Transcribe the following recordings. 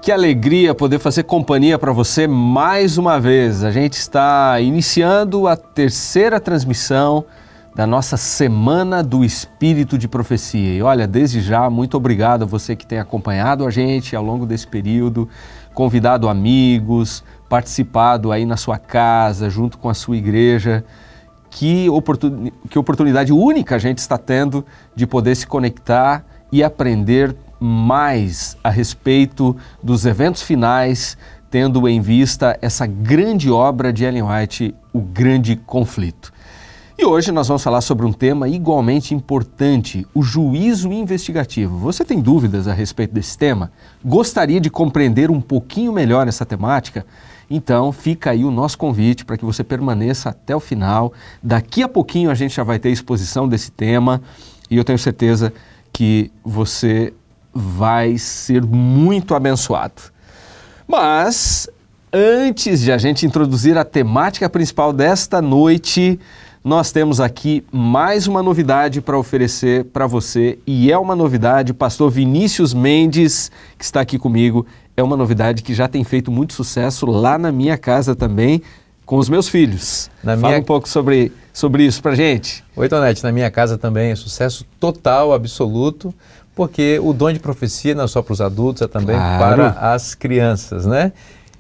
Que alegria poder fazer companhia para você mais uma vez. A gente está iniciando a terceira transmissão da nossa Semana do Espírito de Profecia. E olha, desde já, muito obrigado a você que tem acompanhado a gente ao longo desse período, convidado amigos, participado aí na sua casa, junto com a sua igreja. Que oportunidade única a gente está tendo de poder se conectar e aprender mais a respeito dos eventos finais, tendo em vista essa grande obra de Ellen White, O Grande Conflito. E hoje nós vamos falar sobre um tema igualmente importante, o juízo investigativo. Você tem dúvidas a respeito desse tema? Gostaria de compreender um pouquinho melhor essa temática? Então fica aí o nosso convite para que você permaneça até o final. Daqui a pouquinho a gente já vai ter exposição desse tema e eu tenho certeza que você vai ser muito abençoado. Mas, antes de a gente introduzir a temática principal desta noite, nós temos aqui mais uma novidade para oferecer para você, e é uma novidade, o pastor Vinícius Mendes, que está aqui comigo, é uma novidade que já tem feito muito sucesso lá na minha casa também, com os meus filhos. Fala um pouco sobre isso pra gente. Oi, Tonete, na minha casa também é sucesso total, absoluto, porque o dom de profecia não é só para os adultos, é também para as crianças, né?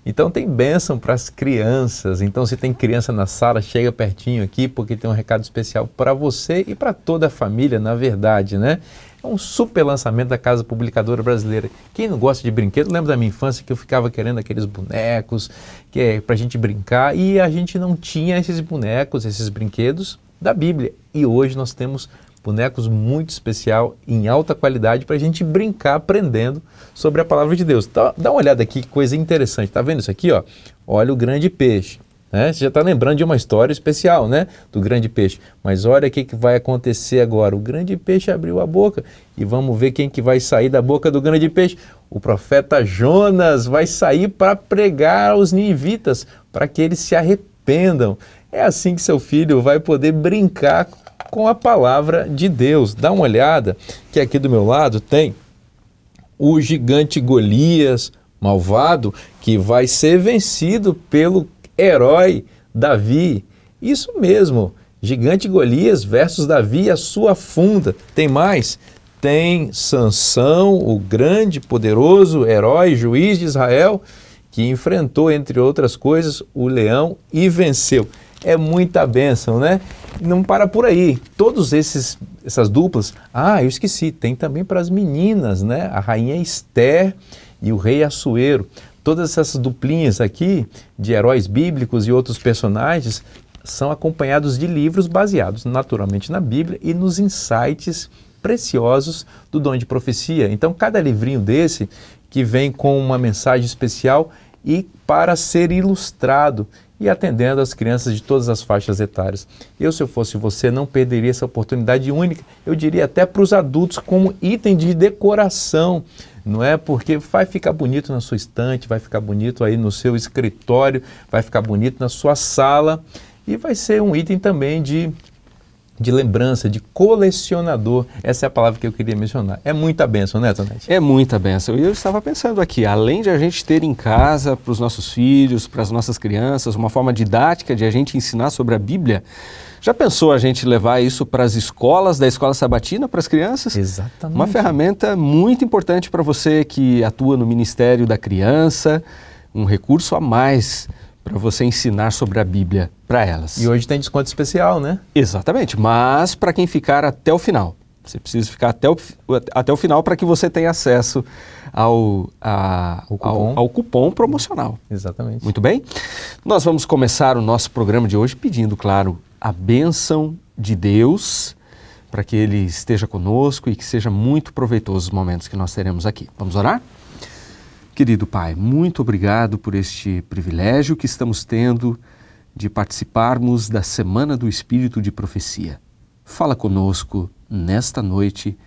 Então tem bênção para as crianças. Então se tem criança na sala, chega pertinho aqui, porque tem um recado especial para você e para toda a família, na verdade, né? É um super lançamento da Casa Publicadora Brasileira. Quem não gosta de brinquedo, lembra da minha infância que eu ficava querendo aqueles bonecos que é para a gente brincar e a gente não tinha esses bonecos, esses brinquedos da Bíblia. E hoje nós temos bonecos muito especial, em alta qualidade, para a gente brincar aprendendo sobre a Palavra de Deus. Então, dá uma olhada aqui, que coisa interessante. Tá vendo isso aqui, ó? Olha o grande peixe. Né? Você já está lembrando de uma história especial, né? Do grande peixe. Mas olha o que vai acontecer agora. O grande peixe abriu a boca e vamos ver quem que vai sair da boca do grande peixe. O profeta Jonas vai sair para pregar aos ninivitas, para que eles se arrependam. É assim que seu filho vai poder brincar com a palavra de Deus. Dá uma olhada que aqui do meu lado tem o gigante Golias, malvado, que vai ser vencido pelo herói Davi. Isso mesmo, gigante Golias versus Davi e a sua funda. Tem mais? Tem Sansão, o grande, poderoso herói, juiz de Israel, que enfrentou, entre outras coisas, o leão e venceu. É muita bênção, né? Não para por aí. Todos essas duplas, eu esqueci, tem também para as meninas, né? A rainha Esther e o rei Assuero. Todas essas duplinhas aqui de heróis bíblicos e outros personagens são acompanhados de livros baseados naturalmente na Bíblia e nos insights preciosos do dom de profecia. Então, cada livrinho desse que vem com uma mensagem especial e para ser ilustrado e atendendo as crianças de todas as faixas etárias. Eu, se eu fosse você, não perderia essa oportunidade única, eu diria até para os adultos como item de decoração, não é? Porque vai ficar bonito na sua estante, vai ficar bonito aí no seu escritório, vai ficar bonito na sua sala e vai ser um item também de lembrança, de colecionador. Essa é a palavra que eu queria mencionar. É muita bênção, né, Tonete? É muita bênção. E eu estava pensando aqui, além de a gente ter em casa, para os nossos filhos, para as nossas crianças, uma forma didática de a gente ensinar sobre a Bíblia, já pensou a gente levar isso para as escolas, da escola sabatina, para as crianças? Exatamente. Uma ferramenta muito importante para você que atua no Ministério da Criança, um recurso a mais para você ensinar sobre a Bíblia para elas. E hoje tem desconto especial, né? Exatamente, mas para quem ficar até o final. Você precisa ficar até o final para que você tenha acesso ao cupom promocional. Exatamente. Muito bem? Nós vamos começar o nosso programa de hoje pedindo, claro, a bênção de Deus para que Ele esteja conosco e que seja muito proveitoso os momentos que nós teremos aqui. Vamos orar? Querido Pai, muito obrigado por este privilégio que estamos tendo de participarmos da Semana do Espírito de Profecia. Fala conosco nesta noite,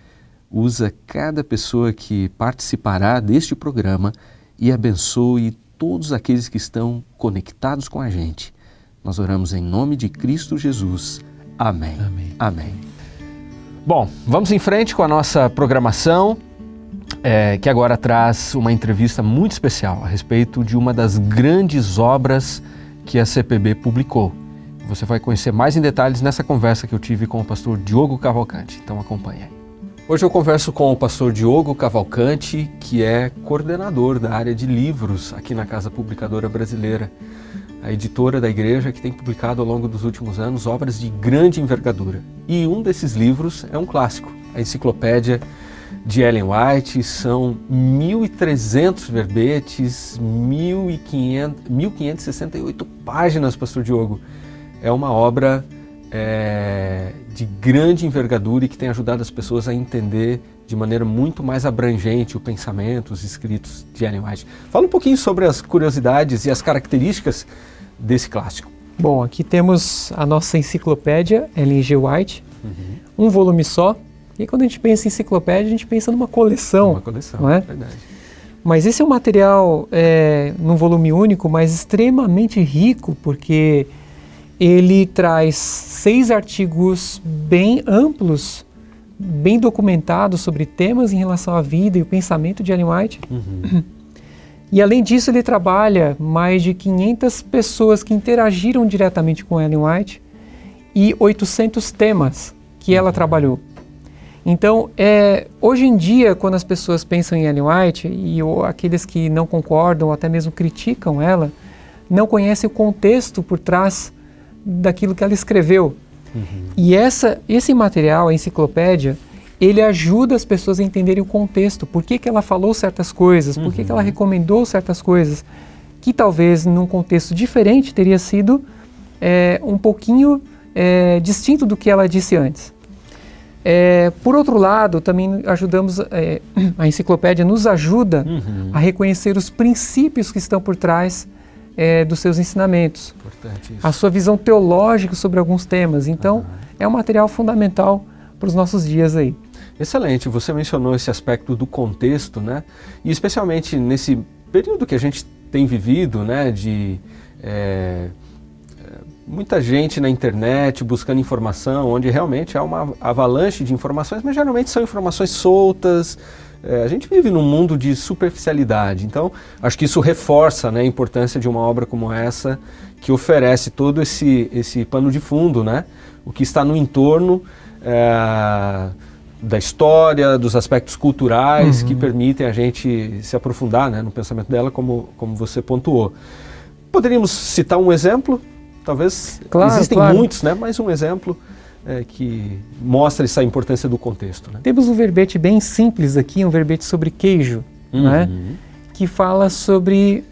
usa cada pessoa que participará deste programa e abençoe todos aqueles que estão conectados com a gente. Nós oramos em nome de Cristo Jesus. Amém. Amém. Amém. Bom, vamos em frente com a nossa programação. que agora traz uma entrevista muito especial a respeito de uma das grandes obras que a CPB publicou. Você vai conhecer mais em detalhes nessa conversa que eu tive com o pastor Diogo Cavalcante. Então acompanhe aí. Hoje eu converso com o pastor Diogo Cavalcante, que é coordenador da área de livros aqui na Casa Publicadora Brasileira, a editora da igreja que tem publicado ao longo dos últimos anos obras de grande envergadura. E um desses livros é um clássico, a Enciclopédia de Ellen White. São 1.300 verbetes, 1.568 páginas, pastor Diogo. É uma obra de grande envergadura e que tem ajudado as pessoas a entender de maneira muito mais abrangente o pensamento, os escritos de Ellen White. Fala um pouquinho sobre as curiosidades e as características desse clássico. Bom, aqui temos a nossa enciclopédia, Ellen G. White, um volume só. E quando a gente pensa em enciclopédia, a gente pensa numa coleção. Uma coleção, não é? Verdade. Mas esse é um material, num volume único, mas extremamente rico, porque ele traz 6 artigos bem amplos, bem documentados sobre temas em relação à vida e o pensamento de Ellen White. E além disso, ele trabalha mais de 500 pessoas que interagiram diretamente com Ellen White e 800 temas que ela trabalhou. Então, hoje em dia, quando as pessoas pensam em Ellen White, e aqueles que não concordam ou até mesmo criticam ela, não conhecem o contexto por trás daquilo que ela escreveu. E esse material, a enciclopédia, ele ajuda as pessoas a entenderem o contexto, por que ela falou certas coisas, por que ela recomendou certas coisas, que talvez num contexto diferente teria sido um pouquinho distinto do que ela disse antes. Por outro lado, também ajudamos, a enciclopédia nos ajuda a reconhecer os princípios que estão por trás dos seus ensinamentos, a sua visão teológica sobre alguns temas. Então, é um material fundamental para os nossos dias aí. Excelente, você mencionou esse aspecto do contexto, né? E especialmente nesse período que a gente tem vivido, né, de muita gente na internet buscando informação, onde realmente há uma avalanche de informações, mas geralmente são informações soltas. A gente vive num mundo de superficialidade, então acho que isso reforça, né, a importância de uma obra como essa, que oferece todo esse pano de fundo, né, o que está no entorno da história, dos aspectos culturais que permitem a gente se aprofundar, né, no pensamento dela, como você pontuou. Poderíamos citar um exemplo? Talvez existem muitos, né, mas um exemplo que mostra essa importância do contexto, né? Temos um verbete bem simples aqui, um verbete sobre queijo, né, que fala sobre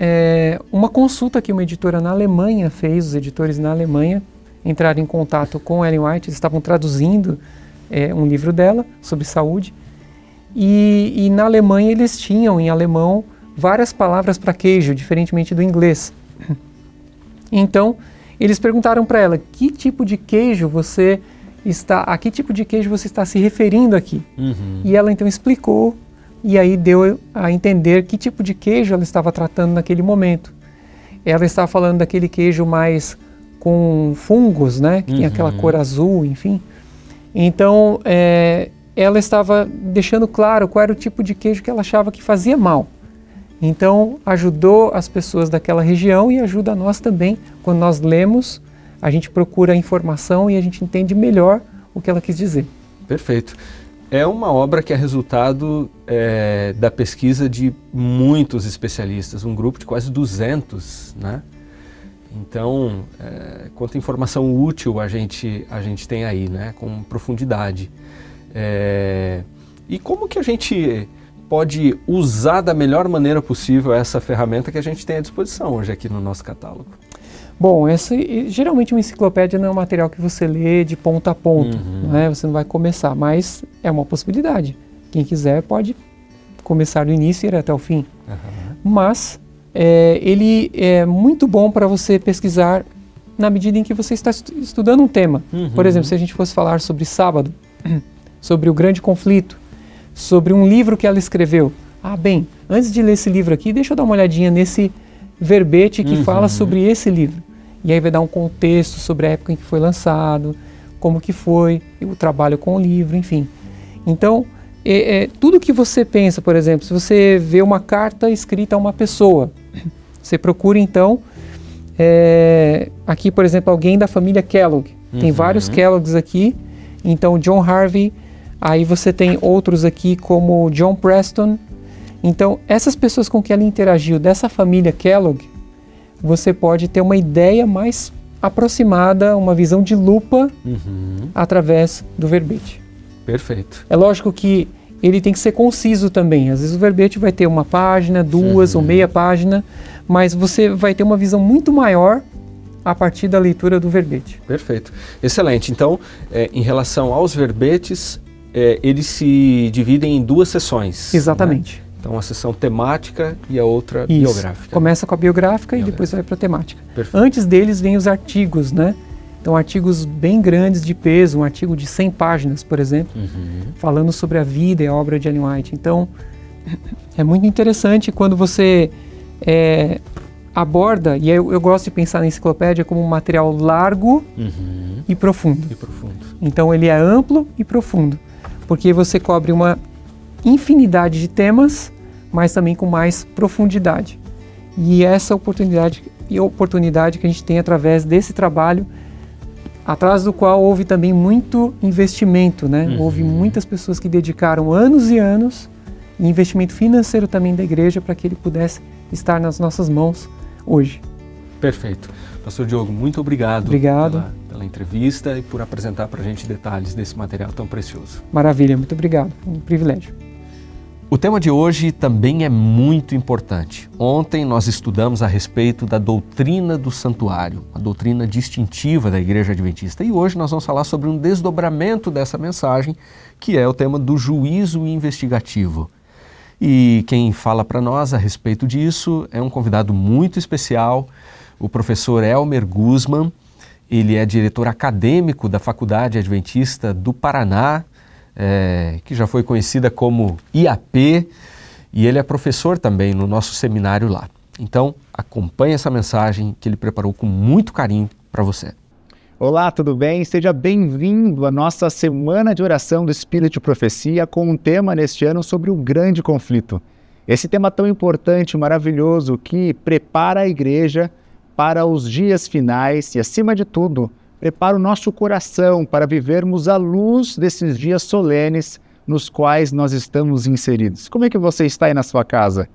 uma consulta que uma editora na Alemanha fez. Os editores na Alemanha entraram em contato com Ellen White, eles estavam traduzindo um livro dela sobre saúde, e na Alemanha eles tinham em alemão várias palavras para queijo, diferentemente do inglês. Então, eles perguntaram para ela, a que tipo de queijo você está se referindo aqui? E ela então explicou, e aí deu a entender que tipo de queijo ela estava tratando naquele momento. Ela estava falando daquele queijo mais com fungos, né, que tem aquela cor azul, enfim. Então, ela estava deixando claro qual era o tipo de queijo que ela achava que fazia mal. Então, ajudou as pessoas daquela região e ajuda a nós também. Quando nós lemos, a gente procura a informação e a gente entende melhor o que ela quis dizer. Perfeito. É uma obra que é resultado da pesquisa de muitos especialistas, um grupo de quase 200, né? Então, quanta informação útil a gente tem aí, né? Com profundidade. E como que a gente pode usar da melhor maneira possível essa ferramenta que a gente tem à disposição hoje aqui no nosso catálogo? Bom, geralmente uma enciclopédia não é um material que você lê de ponta a ponta, né? Você não vai começar, mas é uma possibilidade. Quem quiser pode começar do início e ir até o fim. Mas ele é muito bom para você pesquisar na medida em que você está estudando um tema. Por exemplo, se a gente fosse falar sobre sábado, sobre o grande conflito, sobre um livro que ela escreveu. Bem, antes de ler esse livro aqui, deixa eu dar uma olhadinha nesse verbete que fala sobre esse livro. E aí vai dar um contexto sobre a época em que foi lançado, como que foi o trabalho com o livro, enfim. Então, tudo que você pensa, por exemplo, se você vê uma carta escrita a uma pessoa, você procura então, aqui por exemplo, alguém da família Kellogg, tem vários Kellogg's aqui, então John Harvey, aí você tem outros aqui como John Preston, então essas pessoas com que ela interagiu dessa família Kellogg, você pode ter uma ideia mais aproximada, uma visão de lupa através do verbete. Perfeito. É lógico que ele tem que ser conciso também. Às vezes o verbete vai ter uma página, duas ou meia página, mas você vai ter uma visão muito maior a partir da leitura do verbete. Perfeito. Excelente. Então, em relação aos verbetes, eles se dividem em duas sessões. Exatamente. Né? Então, a sessão temática e a outra biográfica. Começa com a biográfica e depois vai para a temática. Perfeito. Antes deles vem os artigos, né? Então, artigos bem grandes de peso, um artigo de 100 páginas, por exemplo, falando sobre a vida e a obra de Ellen White. Então, é muito interessante quando você aborda, e eu gosto de pensar na enciclopédia como um material largo e profundo. Então, ele é amplo e profundo, porque você cobre uma infinidade de temas, mas também com mais profundidade. E essa oportunidade que a gente tem através desse trabalho, atrás do qual houve também muito investimento, né? Houve muitas pessoas que dedicaram anos e anos, e investimento financeiro também da igreja para que ele pudesse estar nas nossas mãos hoje. Perfeito. Pastor Diogo, muito obrigado. Pela entrevista e por apresentar para a gente detalhes desse material tão precioso. Maravilha, muito obrigado. Um privilégio. O tema de hoje também é muito importante. Ontem nós estudamos a respeito da doutrina do santuário, a doutrina distintiva da Igreja Adventista. E hoje nós vamos falar sobre um desdobramento dessa mensagem, que é o tema do juízo investigativo. E quem fala para nós a respeito disso é um convidado muito especial, o professor Elmer Guzman. Ele é diretor acadêmico da Faculdade Adventista do Paraná, que já foi conhecida como IAP, e ele é professor também no nosso seminário lá. Então, acompanhe essa mensagem que ele preparou com muito carinho para você. Olá, tudo bem? Seja bem-vindo à nossa Semana de Oração do Espírito de Profecia, com um tema neste ano sobre o grande conflito. Esse tema tão importante, maravilhoso, que prepara a igreja para os dias finais e, acima de tudo, prepara o nosso coração para vivermos à luz desses dias solenes nos quais nós estamos inseridos. Como é que você está aí na sua casa?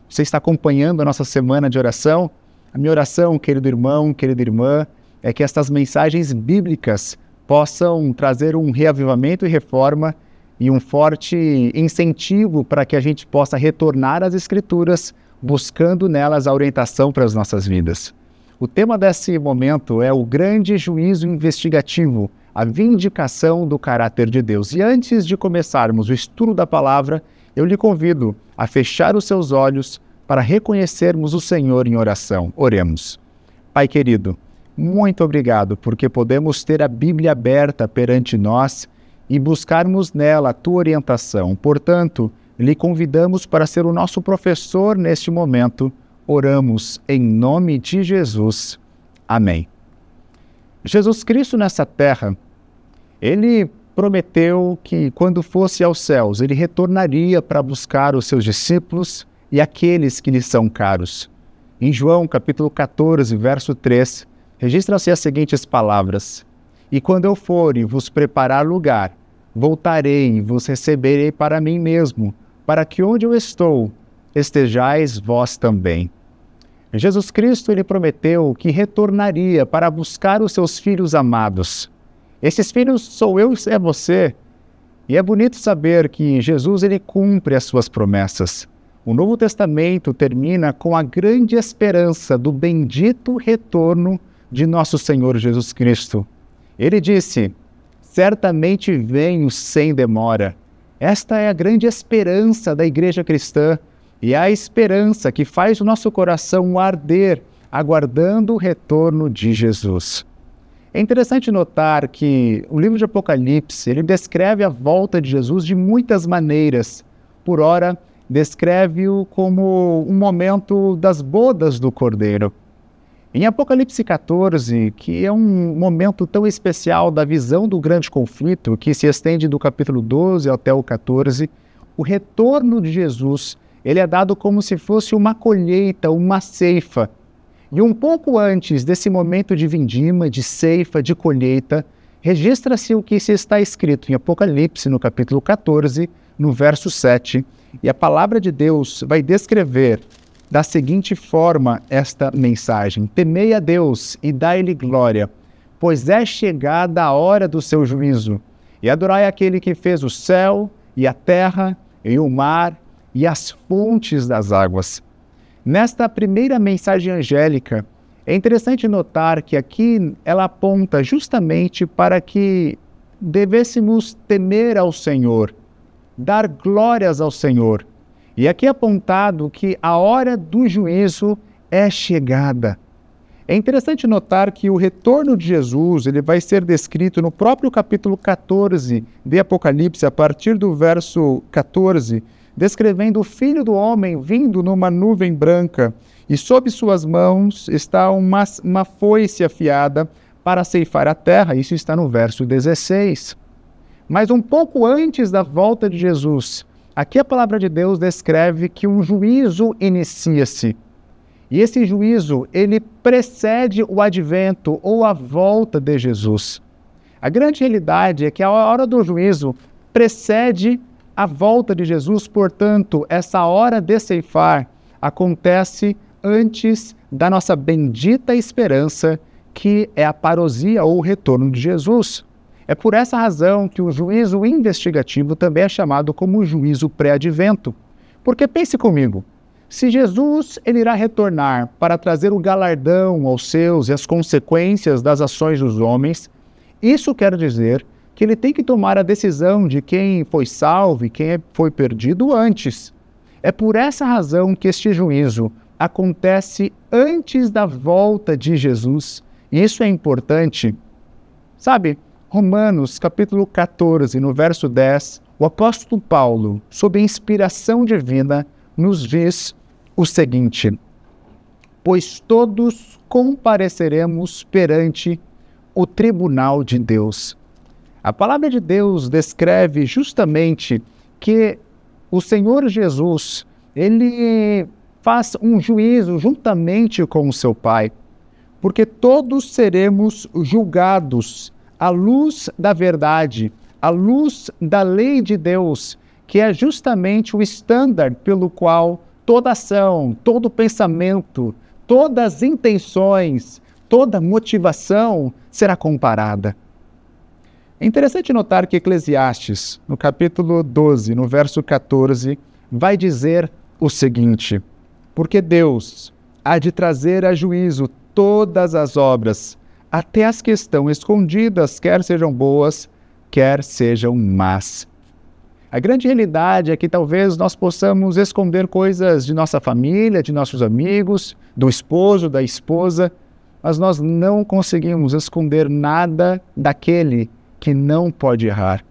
Você está acompanhando a nossa semana de oração? A minha oração, querido irmão, querida irmã, é que estas mensagens bíblicas possam trazer um reavivamento e reforma e um forte incentivo para que a gente possa retornar às Escrituras, buscando nelas a orientação para as nossas vidas. O tema desse momento é o grande juízo investigativo, a vindicação do caráter de Deus. E antes de começarmos o estudo da palavra, eu lhe convido a fechar os seus olhos para reconhecermos o Senhor em oração. Oremos. Pai querido, muito obrigado porque podemos ter a Bíblia aberta perante nós e buscarmos nela a tua orientação. Portanto, lhe convidamos para ser o nosso professor neste momento. Oramos em nome de Jesus. Amém. Jesus Cristo nessa terra, ele prometeu que quando fosse aos céus, ele retornaria para buscar os seus discípulos e aqueles que lhe são caros. Em João capítulo 14, verso 3, registram-se as seguintes palavras: E quando eu for e vos preparar lugar, voltarei e vos receberei para mim mesmo, para que onde eu estou, estejais vós também. Jesus Cristo, ele prometeu que retornaria para buscar os seus filhos amados. Esses filhos sou eu e é você. E é bonito saber que Jesus, ele cumpre as suas promessas. O Novo Testamento termina com a grande esperança do bendito retorno de nosso Senhor Jesus Cristo. Ele disse: certamente venho sem demora. Esta é a grande esperança da igreja cristã. E a esperança que faz o nosso coração arder, aguardando o retorno de Jesus. É interessante notar que o livro de Apocalipse, ele descreve a volta de Jesus de muitas maneiras. Por ora, descreve-o como um momento das bodas do Cordeiro. Em Apocalipse 14, que é um momento tão especial da visão do grande conflito, que se estende do capítulo 12 até o 14, o retorno de Jesus, ele é dado como se fosse uma colheita, uma ceifa. E um pouco antes desse momento de vindima, de ceifa, de colheita, registra-se o que se está escrito em Apocalipse, no capítulo 14, no verso 7, e a palavra de Deus vai descrever da seguinte forma esta mensagem: temei a Deus e dai-lhe glória, pois é chegada a hora do seu juízo, e adorai aquele que fez o céu e a terra e o mar e as fontes das águas. Nesta primeira mensagem angélica, é interessante notar que aqui ela aponta justamente para que devêssemos temer ao Senhor, dar glórias ao Senhor. E aqui é apontado que a hora do juízo é chegada. É interessante notar que o retorno de Jesus ele vai ser descrito no próprio capítulo 14 de Apocalipse, a partir do verso 14, descrevendo o Filho do Homem vindo numa nuvem branca, e sob suas mãos está uma foice afiada para ceifar a terra. Isso está no verso 16. Mas um pouco antes da volta de Jesus, aqui a palavra de Deus descreve que um juízo inicia-se. E esse juízo, ele precede o advento ou a volta de Jesus. A grande realidade é que a hora do juízo precede a volta de Jesus, portanto, essa hora de ceifar acontece antes da nossa bendita esperança, que é a parousia ou o retorno de Jesus. É por essa razão que o juízo investigativo também é chamado como juízo pré-advento. Porque pense comigo, se Jesus ele irá retornar para trazer o galardão aos seus e as consequências das ações dos homens, isso quer dizer que ele tem que tomar a decisão de quem foi salvo e quem foi perdido antes. É por essa razão que este juízo acontece antes da volta de Jesus. E isso é importante. Sabe, Romanos capítulo 14, no verso 10, o apóstolo Paulo, sob a inspiração divina, nos diz o seguinte: pois todos compareceremos perante o tribunal de Deus. A palavra de Deus descreve justamente que o Senhor Jesus, ele faz um juízo juntamente com o seu Pai, porque todos seremos julgados à luz da verdade, à luz da lei de Deus, que é justamente o estándar pelo qual toda ação, todo pensamento, todas as intenções, toda motivação será comparada. É interessante notar que Eclesiastes, no capítulo 12, no verso 14, vai dizer o seguinte: porque Deus há de trazer a juízo todas as obras, até as que estão escondidas, quer sejam boas, quer sejam más. A grande realidade é que talvez nós possamos esconder coisas de nossa família, de nossos amigos, do esposo, da esposa, mas nós não conseguimos esconder nada daquele que não pode errar.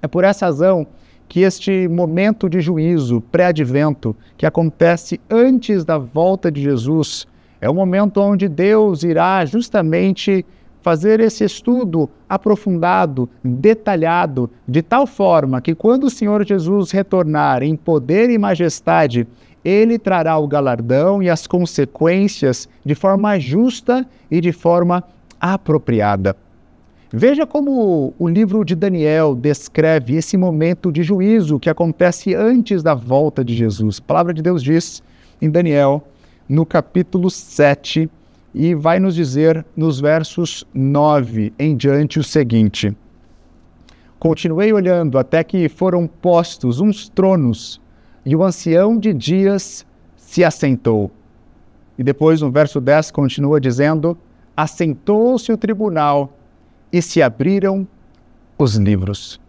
É por essa razão que este momento de juízo pré-advento, que acontece antes da volta de Jesus, é o momento onde Deus irá justamente fazer esse estudo aprofundado, detalhado, de tal forma que quando o Senhor Jesus retornar em poder e majestade, Ele trará o galardão e as consequências de forma justa e de forma apropriada. Veja como o livro de Daniel descreve esse momento de juízo que acontece antes da volta de Jesus. A palavra de Deus diz em Daniel, no capítulo 7, e vai nos dizer nos versos 9 em diante o seguinte: continuei olhando até que foram postos uns tronos, e o ancião de dias se assentou. E depois no verso 10 continua dizendo: assentou-se o tribunal, e se abriram os livros.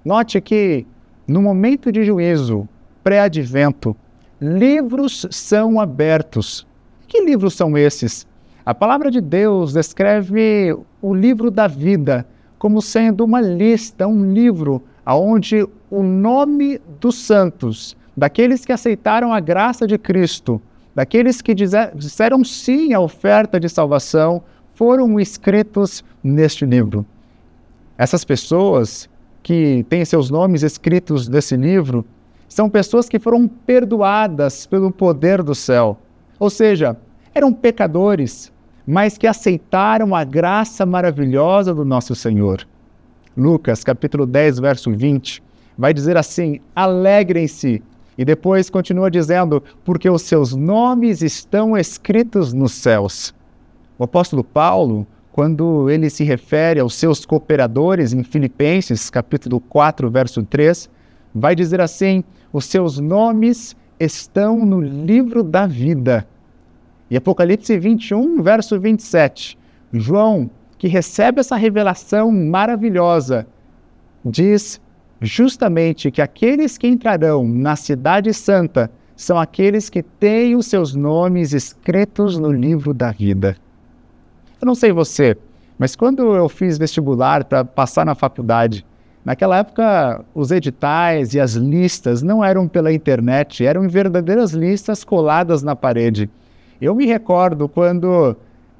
Note que, no momento de juízo pré-advento, livros são abertos. Que livros são esses? A palavra de Deus descreve o livro da vida como sendo uma lista, um livro onde o nome dos santos, daqueles que aceitaram a graça de Cristo, daqueles que disseram sim à oferta de salvação, foram escritos neste livro. Essas pessoas que têm seus nomes escritos nesse livro são pessoas que foram perdoadas pelo poder do céu. Ou seja, eram pecadores, mas que aceitaram a graça maravilhosa do nosso Senhor. Lucas, capítulo 10, verso 20, vai dizer assim: alegrem-se. E depois continua dizendo, porque os seus nomes estão escritos nos céus. O apóstolo Paulo, quando ele se refere aos seus cooperadores em Filipenses, capítulo 4, verso 3, vai dizer assim: os seus nomes estão no livro da vida. E Apocalipse 21, verso 27, João, que recebe essa revelação maravilhosa, diz justamente que aqueles que entrarão na cidade santa são aqueles que têm os seus nomes escritos no livro da vida. Eu não sei você, mas quando eu fiz vestibular para passar na faculdade, naquela época os editais e as listas não eram pela internet, eram verdadeiras listas coladas na parede. Eu me recordo quando,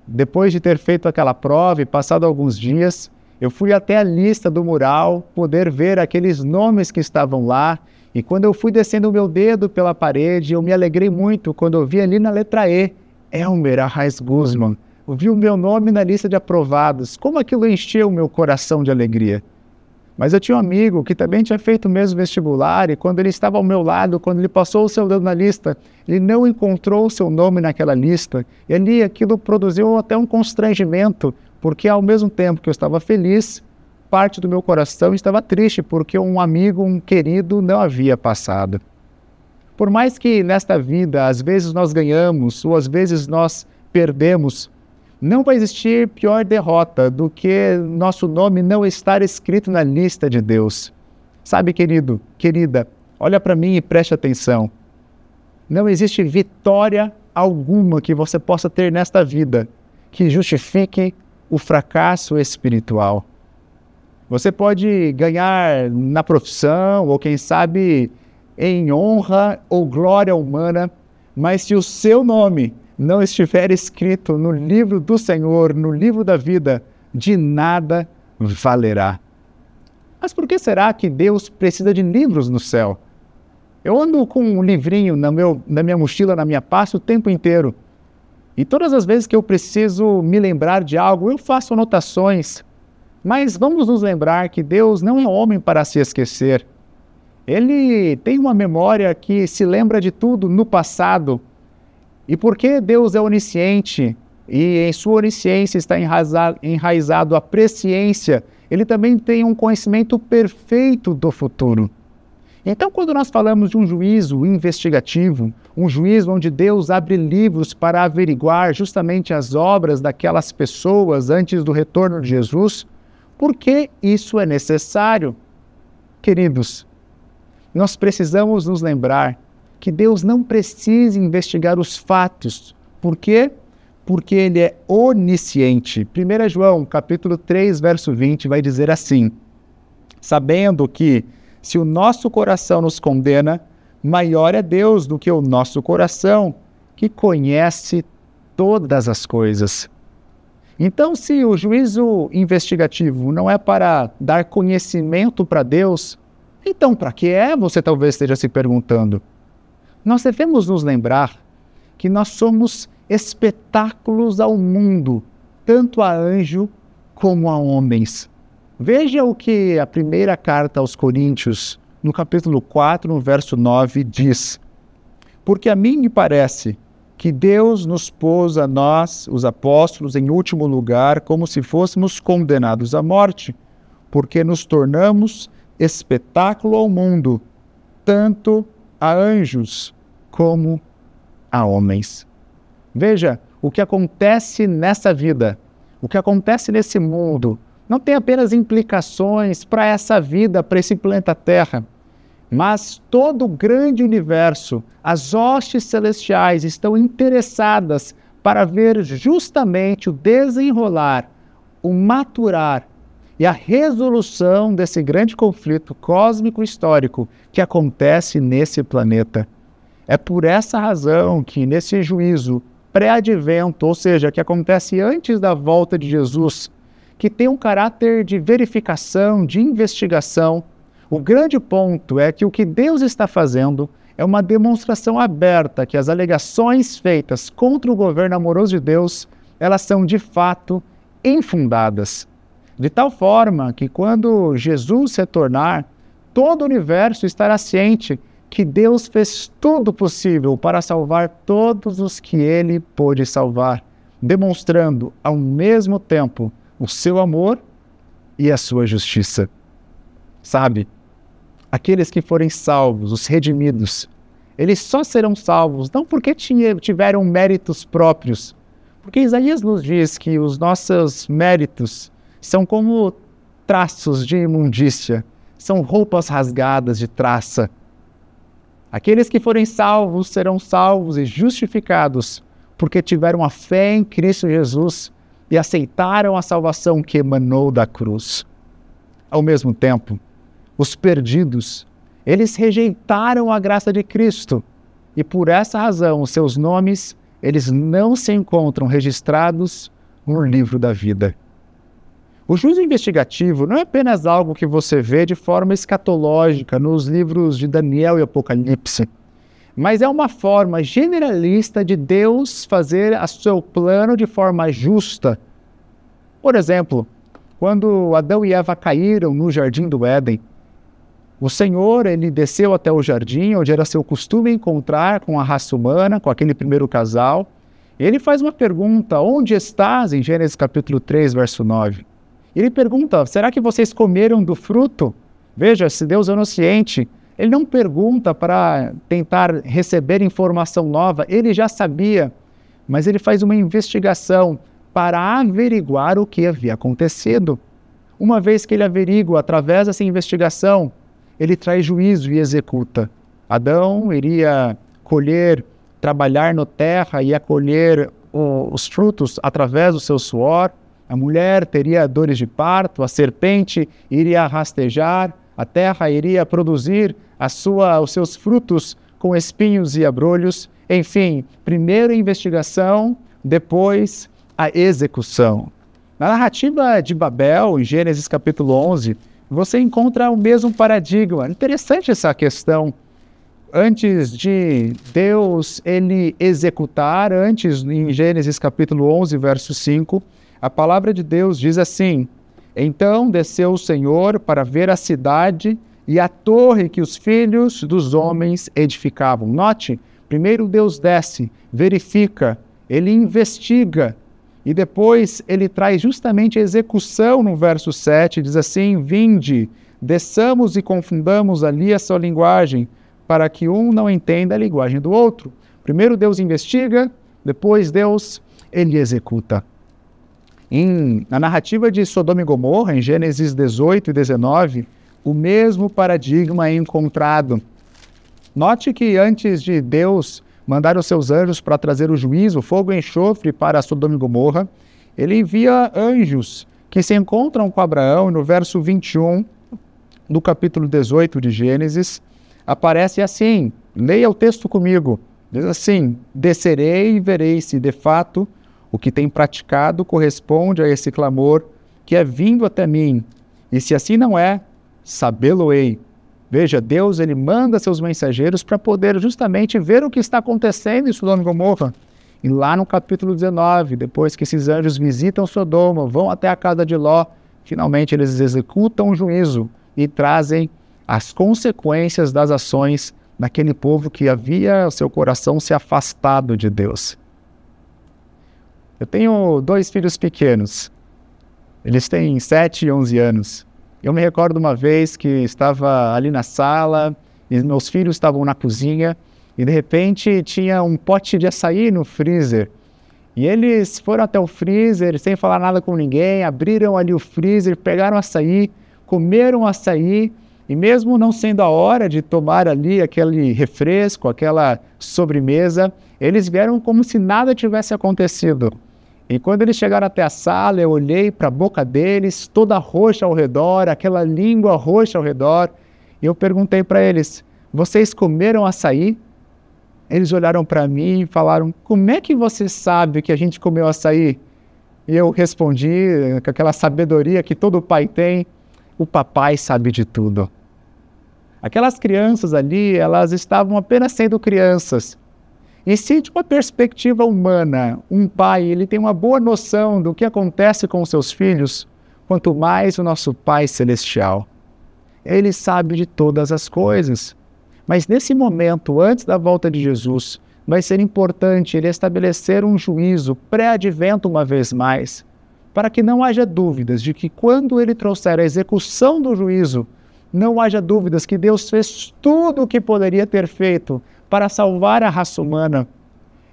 depois de ter feito aquela prova e passado alguns dias, eu fui até a lista do mural, poder ver aqueles nomes que estavam lá, e quando eu fui descendo o meu dedo pela parede, eu me alegrei muito quando eu vi ali na letra E, Elmer Arraes Guzman. Eu vi o meu nome na lista de aprovados. Como aquilo encheu o meu coração de alegria. Mas eu tinha um amigo que também tinha feito o mesmo vestibular, e quando ele estava ao meu lado, quando ele passou o seu dedo na lista, ele não encontrou o seu nome naquela lista, e ali aquilo produziu até um constrangimento, porque ao mesmo tempo que eu estava feliz, parte do meu coração estava triste, porque um amigo, um querido, não havia passado. Por mais que nesta vida, às vezes nós ganhamos, ou às vezes nós perdemos, não vai existir pior derrota do que nosso nome não estar escrito na lista de Deus. Sabe, querido, querida, olha para mim e preste atenção. Não existe vitória alguma que você possa ter nesta vida que justifique o fracasso espiritual. Você pode ganhar na profissão, ou quem sabe em honra ou glória humana, mas se o seu nome não estiver escrito no livro do Senhor, no livro da vida, de nada valerá. Mas por que será que Deus precisa de livros no céu? Eu ando com um livrinho na minha mochila, na minha pasta o tempo inteiro. E todas as vezes que eu preciso me lembrar de algo, eu faço anotações. Mas vamos nos lembrar que Deus não é homem para se esquecer. Ele tem uma memória que se lembra de tudo no passado. E porque Deus é onisciente, e em sua onisciência está enraizado a presciência, ele também tem um conhecimento perfeito do futuro. Então, quando nós falamos de um juízo investigativo, um juízo onde Deus abre livros para averiguar justamente as obras daquelas pessoas antes do retorno de Jesus, por que isso é necessário? Queridos, nós precisamos nos lembrar que Deus não precisa investigar os fatos. Por quê? Porque Ele é onisciente. 1 João, capítulo 3, verso 20, vai dizer assim: sabendo que, se o nosso coração nos condena, maior é Deus do que o nosso coração, que conhece todas as coisas. Então, se o juízo investigativo não é para dar conhecimento para Deus, então para que é? Você talvez esteja se perguntando. Nós devemos nos lembrar que nós somos espetáculos ao mundo, tanto a anjo como a homens. Veja o que a primeira carta aos Coríntios, no capítulo 4, no verso 9, diz: porque a mim me parece que Deus nos pôs a nós, os apóstolos, em último lugar, como se fôssemos condenados à morte, porque nos tornamos espetáculo ao mundo, tanto a anjos como a homens. Veja, o que acontece nessa vida, o que acontece nesse mundo, não tem apenas implicações para essa vida, para esse planeta Terra, mas todo o grande universo, as hostes celestiais estão interessadas para ver justamente o desenrolar, o maturar e a resolução desse grande conflito cósmico histórico que acontece nesse planeta. É por essa razão que nesse juízo pré-advento, ou seja, que acontece antes da volta de Jesus, que tem um caráter de verificação, de investigação. O grande ponto é que o que Deus está fazendo é uma demonstração aberta que as alegações feitas contra o governo amoroso de Deus, elas são de fato infundadas. De tal forma que quando Jesus retornar, todo o universo estará ciente que Deus fez tudo possível para salvar todos os que Ele pôde salvar, demonstrando ao mesmo tempo o seu amor e a sua justiça. Sabe, aqueles que forem salvos, os redimidos, eles só serão salvos não porque tiveram méritos próprios, porque Isaías nos diz que os nossos méritos são como traços de imundícia, são roupas rasgadas de traça. Aqueles que forem salvos serão salvos e justificados porque tiveram a fé em Cristo Jesus e aceitaram a salvação que emanou da cruz. Ao mesmo tempo, os perdidos, eles rejeitaram a graça de Cristo e por essa razão os seus nomes, eles não se encontram registrados no livro da vida. O juízo investigativo não é apenas algo que você vê de forma escatológica nos livros de Daniel e Apocalipse, mas é uma forma generalista de Deus fazer o seu plano de forma justa. Por exemplo, quando Adão e Eva caíram no jardim do Éden, o Senhor, ele desceu até o jardim, onde era seu costume encontrar com a raça humana, com aquele primeiro casal. Ele faz uma pergunta, onde estás? Em Gênesis capítulo 3, verso 9. Ele pergunta, será que vocês comeram do fruto? Veja, se Deus é onisciente, ele não pergunta para tentar receber informação nova, ele já sabia, mas ele faz uma investigação para averiguar o que havia acontecido. Uma vez que ele averigua através dessa investigação, ele traz juízo e executa. Adão iria colher, trabalhar na terra, ia colher os frutos através do seu suor. A mulher teria dores de parto, a serpente iria rastejar, a terra iria produzir os seus frutos com espinhos e abrolhos. Enfim, primeiro a investigação, depois a execução. Na narrativa de Babel, em Gênesis capítulo 11, você encontra o mesmo paradigma. Interessante essa questão. Antes de Deus ele executar, antes em Gênesis capítulo 11, verso 5, a palavra de Deus diz assim: então desceu o Senhor para ver a cidade e a torre que os filhos dos homens edificavam. Note, primeiro Deus desce, verifica, ele investiga, e depois ele traz justamente a execução no verso 7, diz assim: vinde, desçamos e confundamos ali a sua linguagem, para que um não entenda a linguagem do outro. Primeiro Deus investiga, depois Deus ele executa. Na narrativa de Sodoma e Gomorra, em Gênesis 18 e 19, o mesmo paradigma é encontrado. Note que antes de Deus mandar os seus anjos para trazer o juízo, fogo e enxofre para Sodoma e Gomorra, ele envia anjos que se encontram com Abraão, e no verso 21 do capítulo 18 de Gênesis, aparece assim, leia o texto comigo, diz assim: descerei e verei se de fato o que tem praticado corresponde a esse clamor que é vindo até mim, e se assim não é, sabê-lo-ei. Veja, Deus ele manda seus mensageiros para poder justamente ver o que está acontecendo em Sodoma e Gomorra. E lá no capítulo 19, depois que esses anjos visitam Sodoma, vão até a casa de Ló, finalmente eles executam o juízo e trazem as consequências das ações daquele povo que havia o seu coração se afastado de Deus. Eu tenho 2 filhos pequenos, eles têm 7 e 11 anos. Eu me recordo de uma vez que estava ali na sala, e meus filhos estavam na cozinha, e de repente tinha um pote de açaí no freezer. E eles foram até o freezer, sem falar nada com ninguém, abriram ali o freezer, pegaram açaí, comeram açaí, e mesmo não sendo a hora de tomar ali aquele refresco, aquela sobremesa, eles vieram como se nada tivesse acontecido. E quando eles chegaram até a sala, eu olhei para a boca deles, toda roxa ao redor, aquela língua roxa ao redor, e eu perguntei para eles: vocês comeram açaí? Eles olharam para mim e falaram: como é que você sabe que a gente comeu açaí? E eu respondi com aquela sabedoria que todo pai tem: o papai sabe de tudo. Aquelas crianças ali, elas estavam apenas sendo crianças. E se de uma perspectiva humana, um pai ele tem uma boa noção do que acontece com os seus filhos, quanto mais o nosso Pai Celestial. Ele sabe de todas as coisas. Mas nesse momento, antes da volta de Jesus, vai ser importante ele estabelecer um juízo pré-advento uma vez mais, para que não haja dúvidas de que quando ele trouxer a execução do juízo, não haja dúvidas que Deus fez tudo o que poderia ter feito para salvar a raça humana.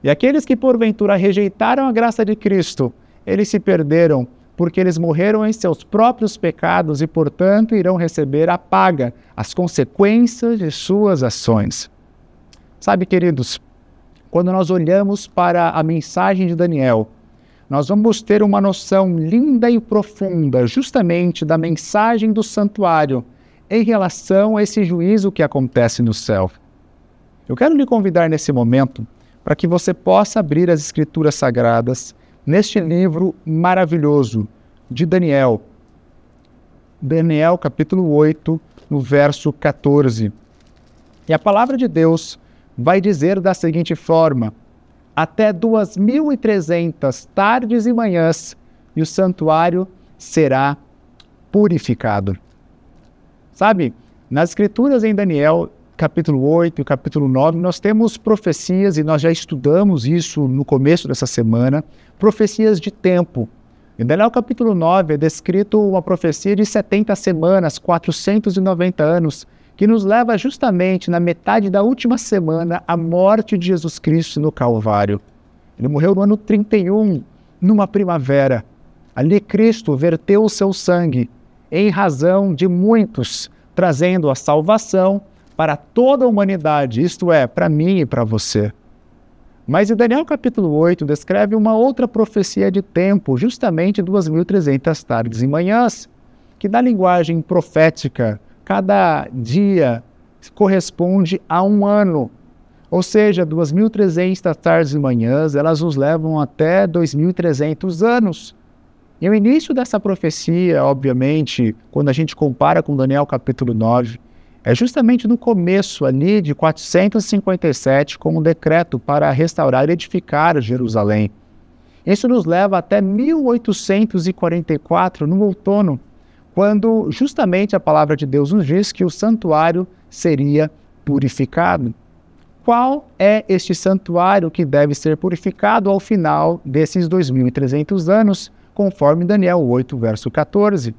E aqueles que porventura rejeitaram a graça de Cristo, eles se perderam, porque eles morreram em seus próprios pecados e, portanto, irão receber a paga, as consequências de suas ações. Sabe, queridos, quando nós olhamos para a mensagem de Daniel, nós vamos ter uma noção linda e profunda justamente da mensagem do santuário em relação a esse juízo que acontece no céu. Eu quero lhe convidar nesse momento para que você possa abrir as Escrituras Sagradas neste livro maravilhoso de Daniel. Daniel capítulo 8, no verso 14. E a palavra de Deus vai dizer da seguinte forma: até 2.300 tardes e manhãs, e o santuário será purificado. Sabe, nas Escrituras em Daniel, capítulo 8 e capítulo 9, nós temos profecias, e nós já estudamos isso no começo dessa semana, profecias de tempo. Em Daniel capítulo 9 é descrito uma profecia de 70 semanas, 490 anos, que nos leva justamente na metade da última semana à morte de Jesus Cristo no Calvário. Ele morreu no ano 31, numa primavera. Ali Cristo verteu o seu sangue em razão de muitos, trazendo a salvação para toda a humanidade, isto é, para mim e para você. Mas em Daniel capítulo 8 descreve uma outra profecia de tempo, justamente 2.300 tardes e manhãs, que na linguagem profética, cada dia corresponde a um ano. Ou seja, 2.300 tardes e manhãs, elas nos levam até 2.300 anos. E o início dessa profecia, obviamente, quando a gente compara com Daniel capítulo 9, é justamente no começo ali de 457, com um decreto para restaurar e edificar Jerusalém. Isso nos leva até 1844, no outono, quando justamente a palavra de Deus nos diz que o santuário seria purificado. Qual é este santuário que deve ser purificado ao final desses 2.300 anos, conforme Daniel 8, verso 14?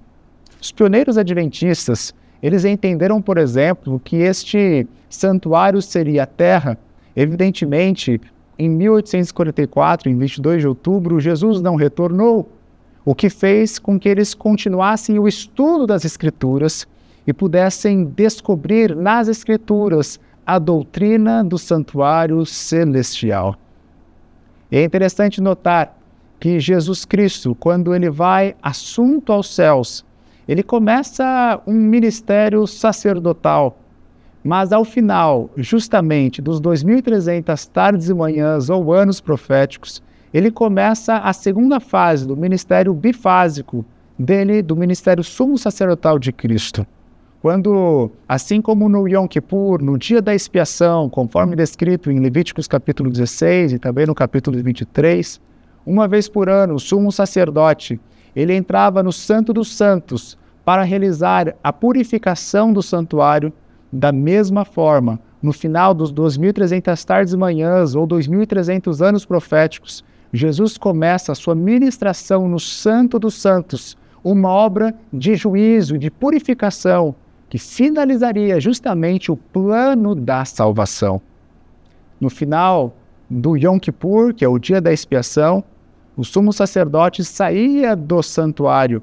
Os pioneiros adventistas, eles entenderam, por exemplo, que este santuário seria a terra. Evidentemente, em 1844, em 22 de outubro, Jesus não retornou, o que fez com que eles continuassem o estudo das Escrituras e pudessem descobrir nas Escrituras a doutrina do santuário celestial. E é interessante notar que Jesus Cristo, quando ele vai assunto aos céus, ele começa um ministério sacerdotal, mas ao final, justamente dos 2.300 tardes e manhãs ou anos proféticos, ele começa a segunda fase do ministério bifásico dele, do ministério sumo sacerdotal de Cristo. Quando, assim como no Yom Kippur, no dia da expiação, conforme descrito em Levíticos capítulo 16 e também no capítulo 23, uma vez por ano, o sumo sacerdote, ele entrava no Santo dos Santos para realizar a purificação do santuário. Da mesma forma, no final dos 2.300 tardes e manhãs ou 2.300 anos proféticos, Jesus começa a sua ministração no Santo dos Santos, uma obra de juízo e de purificação que finalizaria justamente o plano da salvação. No final do Yom Kippur, que é o dia da expiação, o sumo sacerdote saía do santuário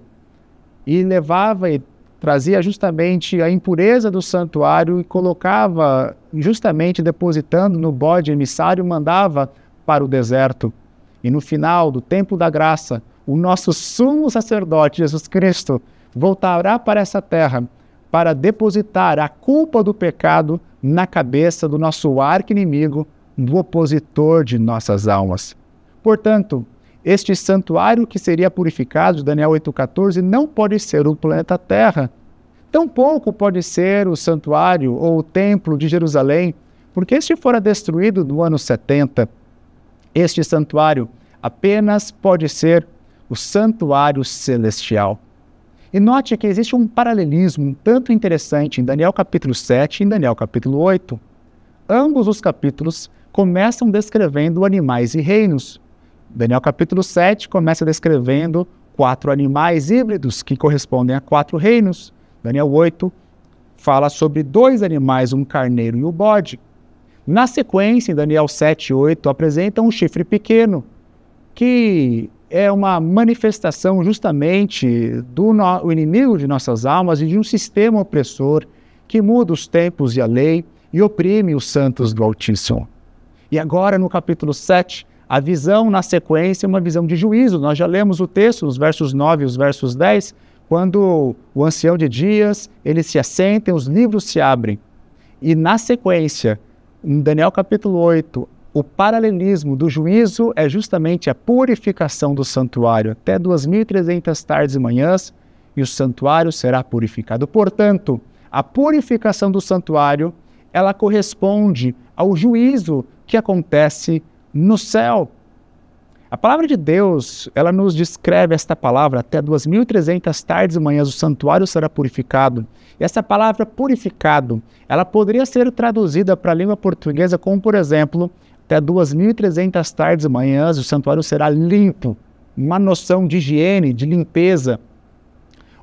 e levava e trazia justamente a impureza do santuário e colocava, justamente depositando no bode emissário, mandava para o deserto. E no final do tempo da graça, o nosso sumo sacerdote, Jesus Cristo, voltará para essa terra para depositar a culpa do pecado na cabeça do nosso arqui-inimigo, do opositor de nossas almas. Portanto, Este santuário que seria purificado, Daniel 8,14, não pode ser o planeta Terra. Tampouco pode ser o santuário ou o templo de Jerusalém, porque este fora destruído no ano 70. Este santuário apenas pode ser o santuário celestial. E note que existe um paralelismo um tanto interessante em Daniel capítulo 7 e em Daniel capítulo 8. Ambos os capítulos começam descrevendo animais e reinos. Daniel capítulo 7 começa descrevendo 4 animais híbridos que correspondem a 4 reinos. Daniel 8 fala sobre 2 animais, um carneiro e o bode. Na sequência, em Daniel 7 e 8, apresenta um chifre pequeno, que é uma manifestação justamente do inimigo de nossas almas e de um sistema opressor que muda os tempos e a lei e oprime os santos do Altíssimo. E agora, no capítulo 7, a visão na sequência é uma visão de juízo. Nós já lemos o texto, os versos 9 e os versos 10, quando o ancião de dias, ele se assenta e os livros se abrem. E na sequência, em Daniel capítulo 8, o paralelismo do juízo é justamente a purificação do santuário, até 2.300 tardes e manhãs, e o santuário será purificado. Portanto, a purificação do santuário, ela corresponde ao juízo que acontece no céu. A palavra de Deus, ela nos descreve esta palavra, até 2.300 tardes e manhãs o santuário será purificado. E essa palavra purificado, ela poderia ser traduzida para a língua portuguesa como, por exemplo, até 2.300 tardes e manhãs o santuário será limpo, uma noção de higiene, de limpeza.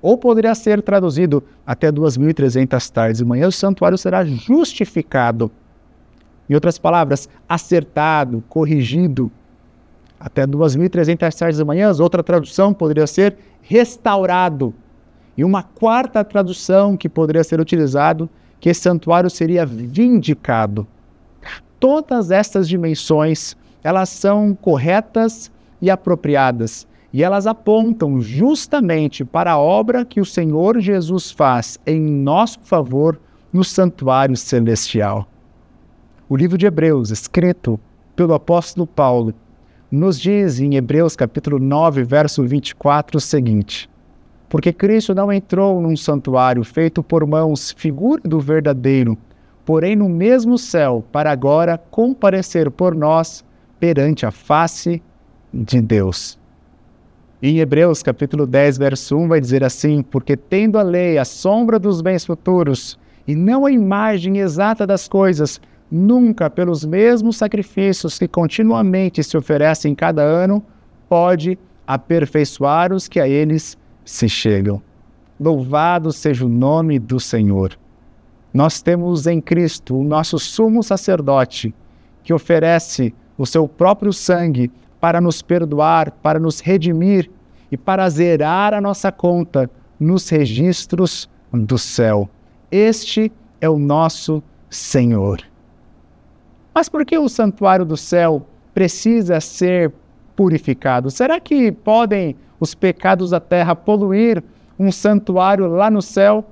Ou poderia ser traduzido, até 2.300 tardes e manhãs o santuário será justificado. Em outras palavras, acertado, corrigido. Até 2.300 tardes e manhãs, outra tradução poderia ser restaurado. E uma quarta tradução que poderia ser utilizado, que esse santuário seria vindicado. Todas estas dimensões, elas são corretas e apropriadas. E elas apontam justamente para a obra que o Senhor Jesus faz em nosso favor no santuário celestial. O livro de Hebreus, escrito pelo apóstolo Paulo, nos diz em Hebreus capítulo 9, verso 24, o seguinte: porque Cristo não entrou num santuário feito por mãos, figura do verdadeiro, porém no mesmo céu, para agora comparecer por nós perante a face de Deus. E em Hebreus capítulo 10, verso 1, vai dizer assim: porque tendo a lei a sombra dos bens futuros, e não a imagem exata das coisas, nunca pelos mesmos sacrifícios que continuamente se oferecem cada ano, pode aperfeiçoar os que a eles se chegam. Louvado seja o nome do Senhor. Nós temos em Cristo o nosso sumo sacerdote, que oferece o seu próprio sangue para nos perdoar, para nos redimir e para zerar a nossa conta nos registros do céu. Este é o nosso Senhor. Mas por que o santuário do céu precisa ser purificado? Será que podem os pecados da terra poluir um santuário lá no céu?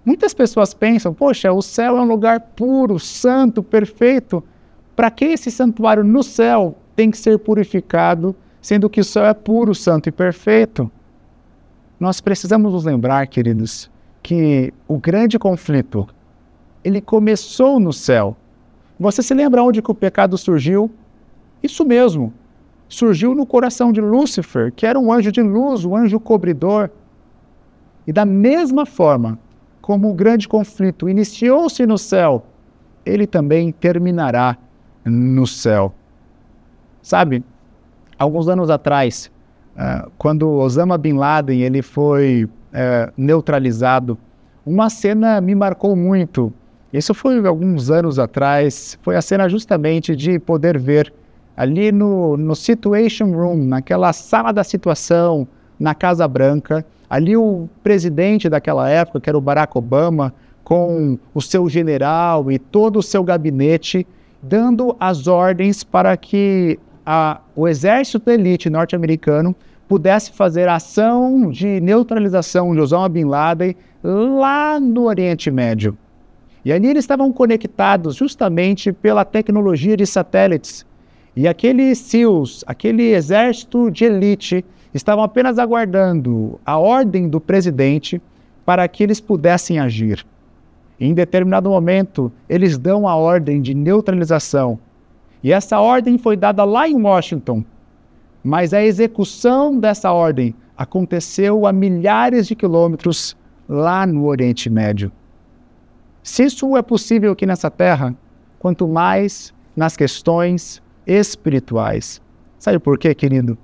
Muitas pessoas pensam, poxa, o céu é um lugar puro, santo, perfeito. Para que esse santuário no céu tem que ser purificado, sendo que o céu é puro, santo e perfeito? Nós precisamos nos lembrar, queridos, que o grande conflito, ele começou no céu. Você se lembra onde que o pecado surgiu? Isso mesmo, surgiu no coração de Lúcifer, que era um anjo de luz, um anjo cobridor. E da mesma forma como o grande conflito iniciou-se no céu, ele também terminará no céu. Sabe, alguns anos atrás, quando Osama Bin Laden ele foi neutralizado, uma cena me marcou muito. Isso foi alguns anos atrás, foi a cena justamente de poder ver ali no Situation Room, naquela sala da situação, na Casa Branca, ali o presidente daquela época, que era o Barack Obama, com o seu general e todo o seu gabinete, dando as ordens para que o exército da elite norte-americano pudesse fazer a ação de neutralização de Osama Bin Laden lá no Oriente Médio. E ali eles estavam conectados justamente pela tecnologia de satélites. E aqueles SEALs, aquele exército de elite, estavam apenas aguardando a ordem do presidente para que eles pudessem agir. E em determinado momento, eles dão a ordem de neutralização. E essa ordem foi dada lá em Washington, mas a execução dessa ordem aconteceu a milhares de quilômetros lá no Oriente Médio. Se isso é possível aqui nessa terra, quanto mais nas questões espirituais. Sabe por quê, querido?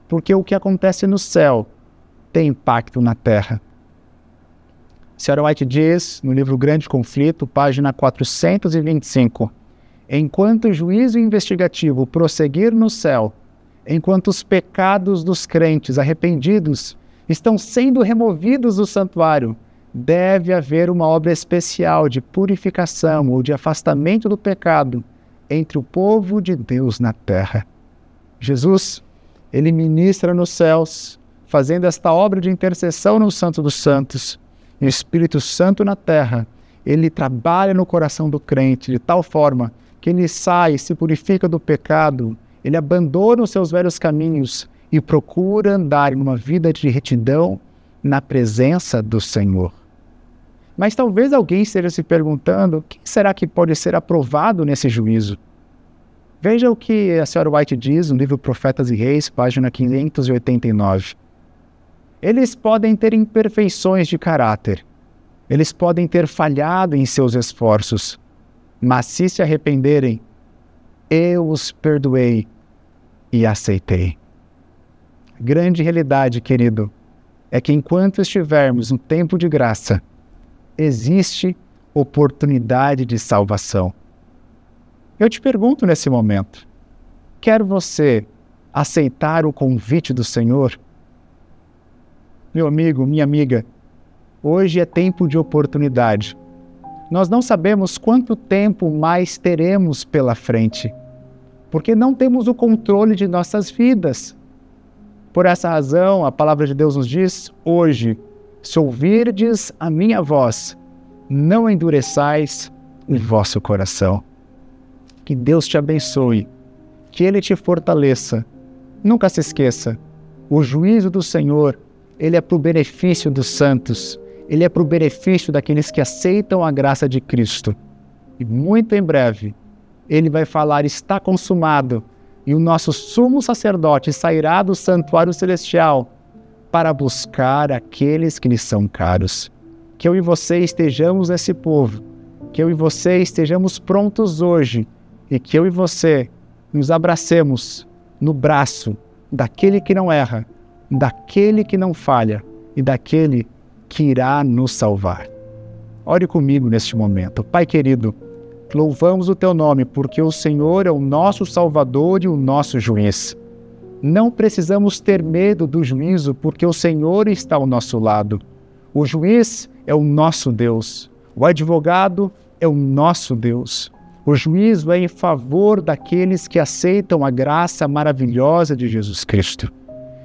Porque o que acontece no céu tem impacto na terra. A senhora White diz, no livro Grande Conflito, página 425, enquanto o juízo investigativo prosseguir no céu, enquanto os pecados dos crentes arrependidos estão sendo removidos do santuário, deve haver uma obra especial de purificação ou de afastamento do pecado entre o povo de Deus na terra. Jesus, ele ministra nos céus, fazendo esta obra de intercessão no Santo dos Santos, e o Espírito Santo na terra, ele trabalha no coração do crente de tal forma que ele sai, se purifica do pecado, ele abandona os seus velhos caminhos e procura andar em uma vida de retidão na presença do Senhor. Mas talvez alguém esteja se perguntando, quem será que pode ser aprovado nesse juízo? Veja o que a senhora White diz no livro Profetas e Reis, página 589. Eles podem ter imperfeições de caráter, eles podem ter falhado em seus esforços, mas se arrependerem, eu os perdoei e aceitei. A grande realidade, querido, é que enquanto estivermos no tempo de graça, existe oportunidade de salvação. Eu te pergunto nesse momento, quer você aceitar o convite do Senhor? Meu amigo, minha amiga, hoje é tempo de oportunidade. Nós não sabemos quanto tempo mais teremos pela frente, porque não temos o controle de nossas vidas. Por essa razão, a palavra de Deus nos diz, hoje, se ouvirdes a minha voz, não endureçais o vosso coração. Que Deus te abençoe, que Ele te fortaleça. Nunca se esqueça, o juízo do Senhor, ele é para o benefício dos santos, ele é para o benefício daqueles que aceitam a graça de Cristo. E muito em breve, ele vai falar, está consumado, e o nosso sumo sacerdote sairá do santuário celestial para buscar aqueles que lhe são caros. Que eu e você estejamos nesse povo, que eu e você estejamos prontos hoje, e que eu e você nos abracemos no braço daquele que não erra, daquele que não falha e daquele que irá nos salvar. Ore comigo neste momento. Pai querido, louvamos o Teu nome porque o Senhor é o nosso Salvador e o nosso juiz. Não precisamos ter medo do juízo porque o Senhor está ao nosso lado. O juiz é o nosso Deus. O advogado é o nosso Deus. O juízo é em favor daqueles que aceitam a graça maravilhosa de Jesus Cristo.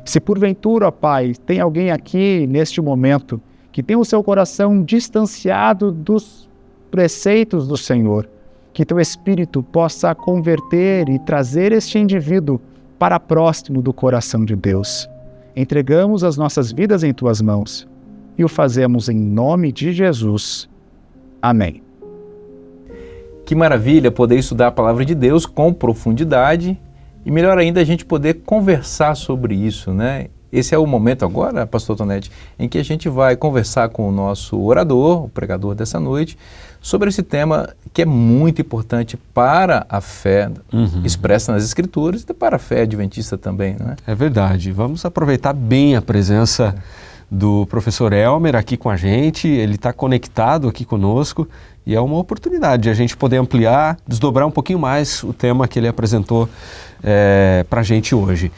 Se porventura, ó Pai, tem alguém aqui neste momento que tem o seu coração distanciado dos preceitos do Senhor, que Teu Espírito possa converter e trazer este indivíduo para próximo do coração de Deus. Entregamos as nossas vidas em Tuas mãos e o fazemos em nome de Jesus. Amém. Que maravilha poder estudar a Palavra de Deus com profundidade e melhor ainda a gente poder conversar sobre isso, né? Esse é o momento agora, Pastor Tonetti, em que a gente vai conversar com o nosso orador, o pregador dessa noite, sobre esse tema que é muito importante para a fé expressa nas Escrituras e para a fé adventista também, né? É verdade. Vamos aproveitar bem a presença do professor Elmer aqui com a gente, ele está conectado aqui conosco e é uma oportunidade de a gente poder ampliar, desdobrar um pouquinho mais o tema que ele apresentou para a gente hoje.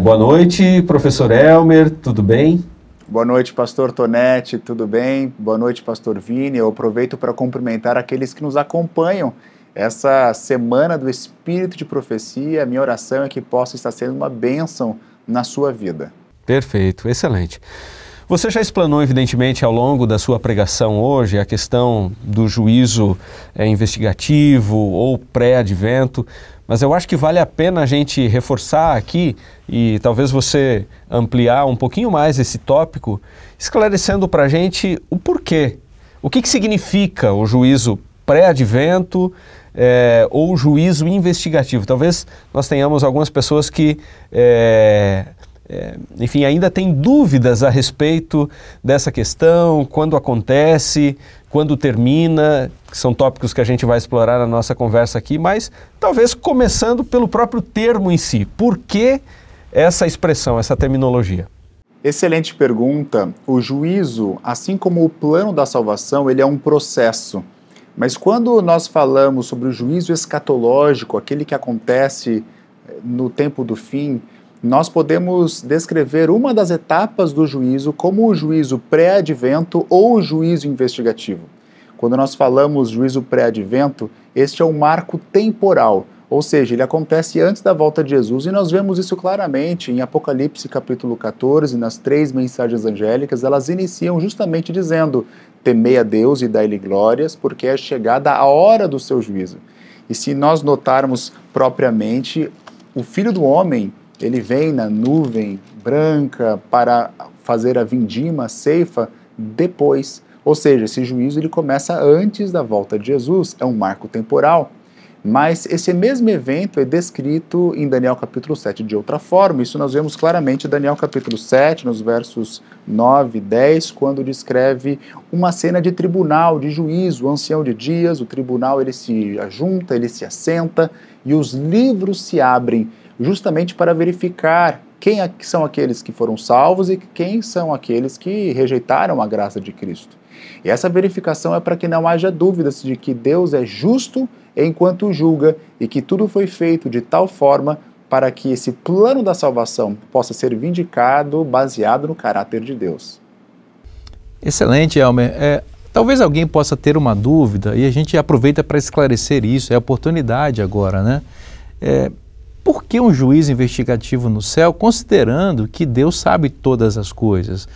Boa noite, professor Elmer, tudo bem? Boa noite, pastor Tonetti, tudo bem? Boa noite, pastor Vini. Eu aproveito para cumprimentar aqueles que nos acompanham essa semana do Espírito de Profecia. A minha oração é que possa estar sendo uma bênção na sua vida. Perfeito, excelente. Você já explanou, evidentemente, ao longo da sua pregação hoje, a questão do juízo investigativo ou pré-advento, mas eu acho que vale a pena a gente reforçar aqui e talvez você ampliar um pouquinho mais esse tópico, esclarecendo para a gente o porquê. O que significa o juízo pré-advento ou o juízo investigativo? Talvez nós tenhamos algumas pessoas que enfim, ainda tem dúvidas a respeito dessa questão, quando acontece, quando termina, que são tópicos que a gente vai explorar na nossa conversa aqui, mas talvez começando pelo próprio termo em si. Por que essa expressão, essa terminologia? Excelente pergunta. O juízo, assim como o plano da salvação, ele é um processo. Mas quando nós falamos sobre o juízo escatológico, aquele que acontece no tempo do fim, nós podemos descrever uma das etapas do juízo como o juízo pré-advento ou o juízo investigativo. Quando nós falamos juízo pré-advento, este é um marco temporal, ou seja, ele acontece antes da volta de Jesus, e nós vemos isso claramente em Apocalipse capítulo 14, nas 3 mensagens angélicas. Elas iniciam justamente dizendo: temei a Deus e dai-lhe glórias, porque é chegada a hora do seu juízo. E se nós notarmos propriamente, o Filho do Homem, ele vem na nuvem branca para fazer a vindima, a ceifa, depois. Ou seja, esse juízo ele começa antes da volta de Jesus, é um marco temporal. Mas esse mesmo evento é descrito em Daniel capítulo 7 de outra forma. Isso nós vemos claramente em Daniel capítulo 7, nos versos 9 e 10, quando descreve uma cena de tribunal, de juízo, o ancião de dias, o tribunal ele se ajunta, ele se assenta e os livros se abrem, justamente para verificar quem são aqueles que foram salvos e quem são aqueles que rejeitaram a graça de Cristo. E essa verificação é para que não haja dúvidas de que Deus é justo enquanto julga e que tudo foi feito de tal forma para que esse plano da salvação possa ser vindicado baseado no caráter de Deus. Excelente, Elmer. Talvez alguém possa ter uma dúvida e a gente aproveita para esclarecer isso, é a oportunidade agora, né? Por que um juízo investigativo no céu, considerando que Deus sabe todas as coisas?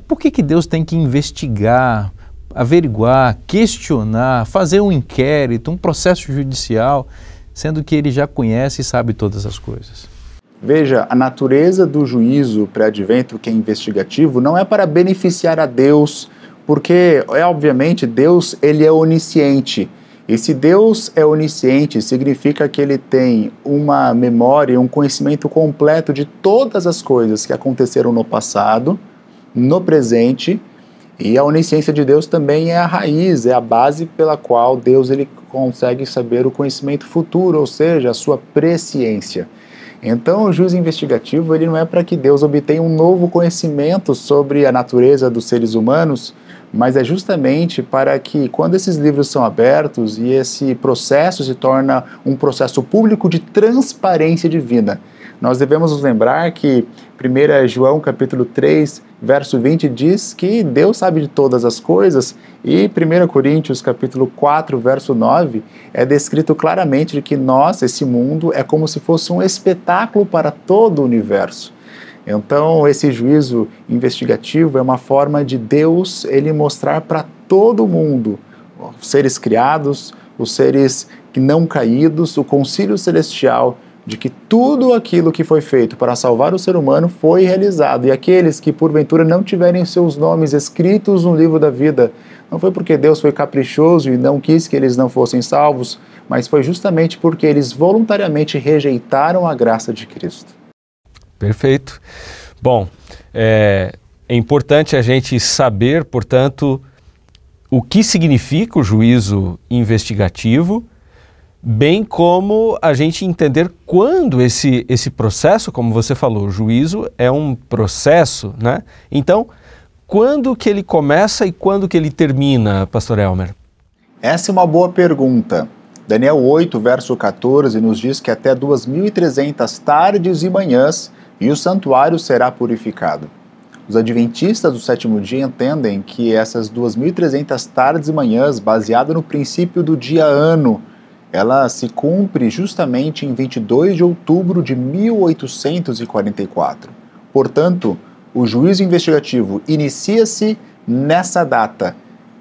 Por que Deus tem que investigar, averiguar, questionar, fazer um inquérito, um processo judicial, sendo que Ele já conhece e sabe todas as coisas? Veja, a natureza do juízo pré-advento, que é investigativo, não é para beneficiar a Deus, porque, obviamente, Deus ele é onisciente. E se Deus é onisciente, significa que Ele tem uma memória, um conhecimento completo de todas as coisas que aconteceram no passado, no presente, e a onisciência de Deus também é a raiz, é a base pela qual Deus ele consegue saber o conhecimento futuro, ou seja, a sua presciência. Então, o juízo investigativo ele não é para que Deus obtenha um novo conhecimento sobre a natureza dos seres humanos, mas é justamente para que, quando esses livros são abertos e esse processo se torna um processo público de transparência divina, nós devemos nos lembrar que 1 João capítulo 3, verso 20 diz que Deus sabe de todas as coisas, e 1 Coríntios capítulo 4, verso 9, é descrito claramente de que nós, esse mundo, é como se fosse um espetáculo para todo o universo. Então, esse juízo investigativo é uma forma de Deus ele mostrar para todo mundo, os seres criados, os seres não caídos, o concílio celestial, de que tudo aquilo que foi feito para salvar o ser humano foi realizado. E aqueles que porventura não tiverem seus nomes escritos no livro da vida, não foi porque Deus foi caprichoso e não quis que eles não fossem salvos, mas foi justamente porque eles voluntariamente rejeitaram a graça de Cristo. Perfeito. Bom, é importante a gente saber, portanto, o que significa o juízo investigativo, bem como a gente entender quando esse processo, como você falou, o juízo é um processo, né? Então, quando que ele começa e quando que ele termina, Pastor Elmer? Essa é uma boa pergunta. Daniel 8, verso 14, nos diz que até 2.300 tardes e manhãs e o santuário será purificado. Os adventistas do sétimo dia entendem que essas 2.300 tardes e manhãs, baseado no princípio do dia-ano, ela se cumpre justamente em 22 de outubro de 1844. Portanto, o juízo investigativo inicia-se nessa data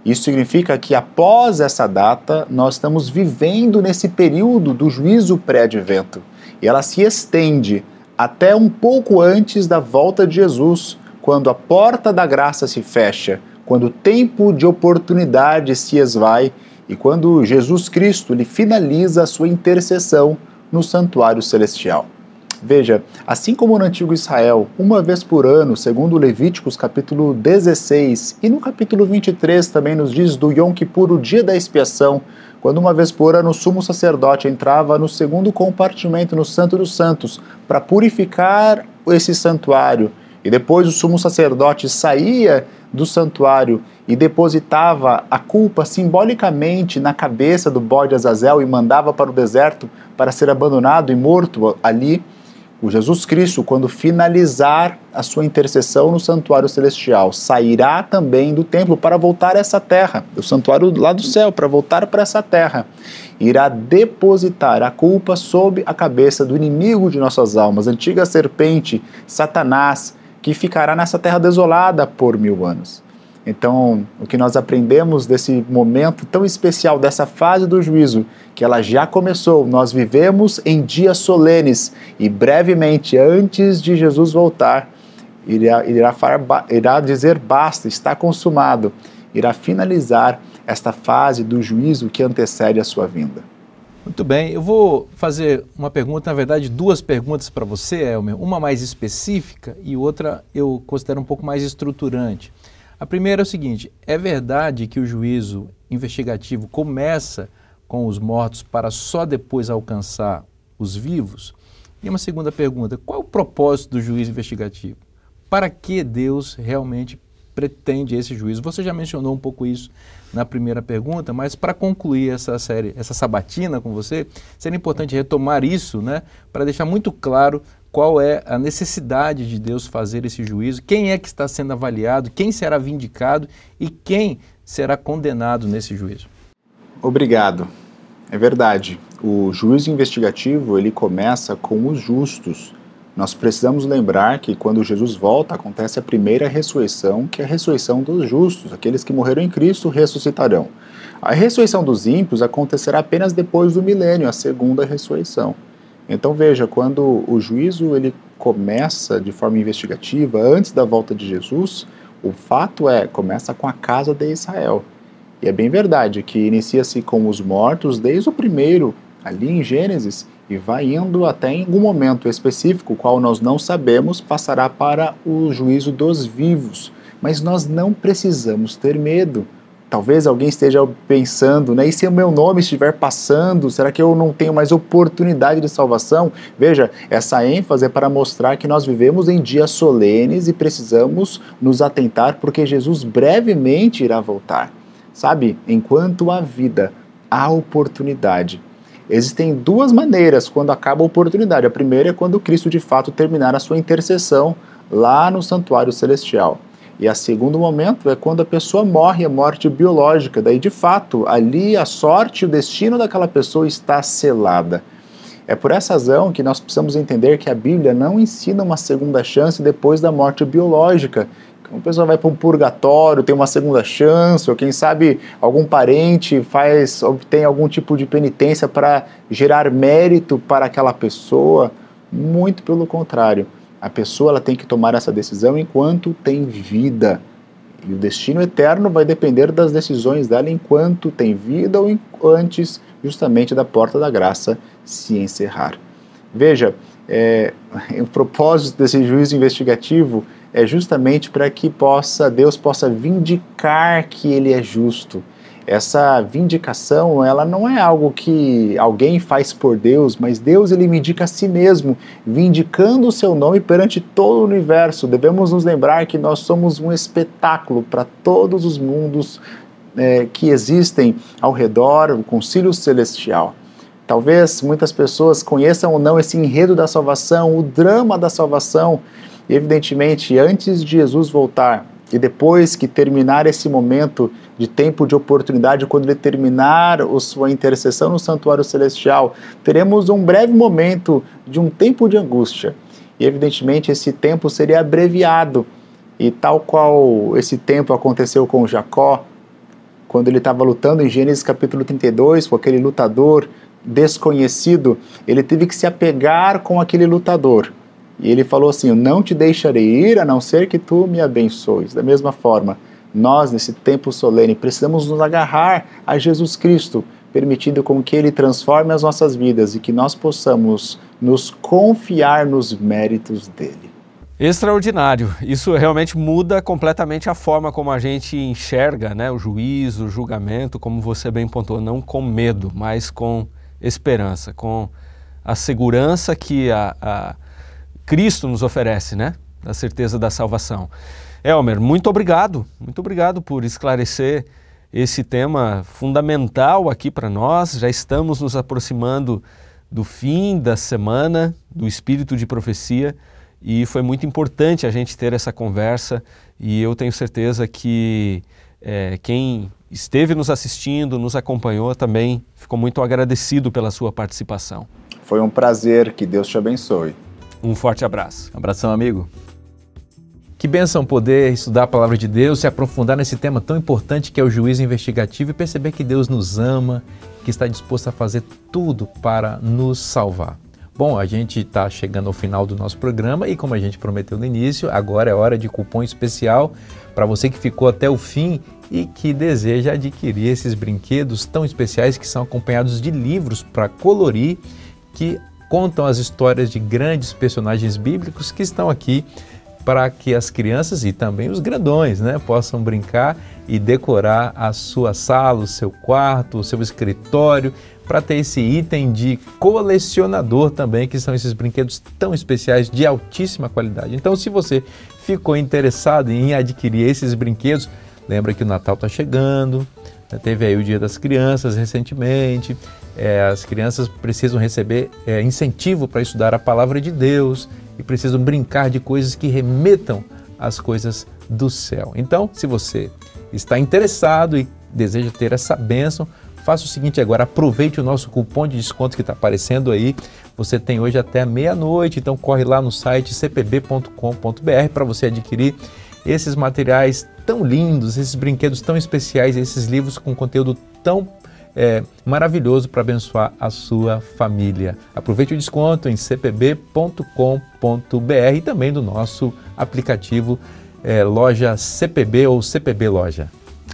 Isso significa que após essa data, nós estamos vivendo nesse período do juízo pré-advento. E ela se estende até um pouco antes da volta de Jesus, quando a porta da graça se fecha, quando o tempo de oportunidade se esvai e quando Jesus Cristo lhe finaliza a sua intercessão no santuário celestial. Veja, assim como no antigo Israel, uma vez por ano, segundo Levíticos capítulo 16, e no capítulo 23 também nos diz do Yom Kippur, o dia da expiação, quando uma vez por ano o sumo sacerdote entrava no segundo compartimento, no Santo dos Santos, para purificar esse santuário, e depois o sumo sacerdote saía do santuário e depositava a culpa simbolicamente na cabeça do bode Azazel e mandava para o deserto para ser abandonado e morto ali. O Jesus Cristo, quando finalizar a sua intercessão no santuário celestial, sairá também do templo para voltar a essa terra, do santuário lá do céu, para voltar para essa terra. Irá depositar a culpa sob a cabeça do inimigo de nossas almas, a antiga serpente, Satanás, que ficará nessa terra desolada por 1000 anos. Então, o que nós aprendemos desse momento tão especial, dessa fase do juízo, que ela já começou, nós vivemos em dias solenes e brevemente, antes de Jesus voltar, irá dizer basta, está consumado, irá finalizar esta fase do juízo que antecede a sua vinda. Muito bem, eu vou fazer uma pergunta, na verdade 2 perguntas para você, Elmer, uma mais específica e outra eu considero um pouco mais estruturante. A primeira é o seguinte: é verdade que o juízo investigativo começa com os mortos para só depois alcançar os vivos? E uma segunda pergunta: qual é o propósito do juízo investigativo? Para que Deus realmente pretende esse juízo? Você já mencionou um pouco isso na primeira pergunta, mas para concluir essa série, essa sabatina com você, seria importante retomar isso, né, para deixar muito claro qual é a necessidade de Deus fazer esse juízo, quem é que está sendo avaliado, quem será vindicado e quem será condenado nesse juízo. Obrigado. É verdade. O juízo investigativo, ele começa com os justos. Nós precisamos lembrar que quando Jesus volta, acontece a primeira ressurreição, que é a ressurreição dos justos. Aqueles que morreram em Cristo ressuscitarão. A ressurreição dos ímpios acontecerá apenas depois do milênio, a segunda ressurreição. Então veja, quando o juízo ele começa de forma investigativa, antes da volta de Jesus, o fato começa com a casa de Israel. E é bem verdade que inicia-se com os mortos desde o primeiro, ali em Gênesis, e vai indo até em algum momento específico, qual nós não sabemos, passará para o juízo dos vivos. Mas nós não precisamos ter medo. Talvez alguém esteja pensando, né? E se o meu nome estiver passando, será que eu não tenho mais oportunidade de salvação? Veja, essa ênfase é para mostrar que nós vivemos em dias solenes e precisamos nos atentar porque Jesus brevemente irá voltar. Sabe, enquanto há vida, há oportunidade. Existem 2 maneiras quando acaba a oportunidade. A primeira é quando Cristo de fato terminar a sua intercessão lá no santuário celestial. E a segundo momento é quando a pessoa morre, a morte biológica. Daí, de fato, ali a sorte e o destino daquela pessoa está selada. É por essa razão que nós precisamos entender que a Bíblia não ensina uma segunda chance depois da morte biológica. Uma pessoa vai para um purgatório, tem uma segunda chance, ou quem sabe algum parente obtém algum tipo de penitência para gerar mérito para aquela pessoa. Muito pelo contrário. A pessoa ela tem que tomar essa decisão enquanto tem vida. E o destino eterno vai depender das decisões dela enquanto tem vida ou antes justamente da porta da graça se encerrar. Veja, o propósito desse juízo investigativo é justamente para que Deus possa vindicar que Ele é justo. Essa vindicação, ela não é algo que alguém faz por Deus, mas Deus ele vindica a si mesmo, vindicando o seu nome perante todo o universo. Devemos nos lembrar que nós somos um espetáculo para todos os mundos que existem ao redor, o concílio celestial. Talvez muitas pessoas conheçam ou não esse enredo da salvação, o drama da salvação, e evidentemente antes de Jesus voltar, e depois que terminar esse momento de tempo de oportunidade, quando ele terminar a sua intercessão no santuário celestial, teremos um breve momento de um tempo de angústia. E evidentemente esse tempo seria abreviado. E tal qual esse tempo aconteceu com Jacó, quando ele estava lutando em Gênesis capítulo 32, com aquele lutador desconhecido, ele teve que se apegar com aquele lutador. E ele falou assim: eu não te deixarei ir, a não ser que tu me abençoes. Da mesma forma, nós, nesse tempo solene, precisamos nos agarrar a Jesus Cristo, permitindo com que Ele transforme as nossas vidas e que nós possamos nos confiar nos méritos dEle. Extraordinário. Isso realmente muda completamente a forma como a gente enxerga, né, o juízo, o julgamento, como você bem pontuou, não com medo, mas com esperança, com a segurança que a Cristo nos oferece, né, a certeza da salvação. Elmer, muito obrigado por esclarecer esse tema fundamental aqui para nós. Já estamos nos aproximando do fim da semana do Espírito de Profecia. E foi muito importante a gente ter essa conversa e eu tenho certeza que quem esteve nos assistindo, nos acompanhou também, ficou muito agradecido pela sua participação. Foi um prazer, que Deus te abençoe. Um forte abraço. Abração, amigo. Que bênção poder estudar a Palavra de Deus, se aprofundar nesse tema tão importante que é o juízo investigativo e perceber que Deus nos ama, que está disposto a fazer tudo para nos salvar. Bom, a gente está chegando ao final do nosso programa e, como a gente prometeu no início, agora é hora de cupom especial para você que ficou até o fim e que deseja adquirir esses brinquedos tão especiais que são acompanhados de livros para colorir, que contam as histórias de grandes personagens bíblicos que estão aqui para que as crianças e também os grandões, né, possam brincar e decorar a sua sala, o seu quarto, o seu escritório, para ter esse item de colecionador também, que são esses brinquedos tão especiais de altíssima qualidade. Então, se você ficou interessado em adquirir esses brinquedos, lembra que o Natal está chegando, né? Teve aí o Dia das Crianças recentemente, as crianças precisam receber incentivo para estudar a Palavra de Deus e precisam brincar de coisas que remetam às coisas do céu. Então, se você está interessado e deseja ter essa bênção, faça o seguinte agora, aproveite o nosso cupom de desconto que está aparecendo aí. Você tem hoje até meia-noite, então corre lá no site cpb.com.br para você adquirir esses materiais tão lindos, esses brinquedos tão especiais, esses livros com conteúdo tão maravilhoso para abençoar a sua família. Aproveite o desconto em cpb.com.br e também do nosso aplicativo Loja CPB ou CPB Loja.